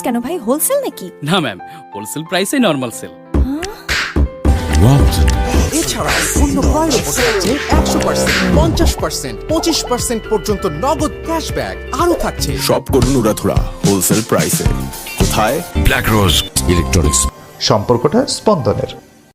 কেন ভাই, হোলসেল নাকি? না ম্যাম, হোলসেল প্রাইসে নরমাল সেল। এছাড়া অন্য ক্রয়ের উপর থাকছে 100%, 50%, 25% পর্যন্ত নগদ ক্যাশব্যাক। আরও থাকছে সব করুন উড়াধুরা হোলসেল প্রাইসে। কোথায়? ব্ল্যাক রোজ ইলেকট্রনিক্স। সম্পর্কটা স্পন্দনের।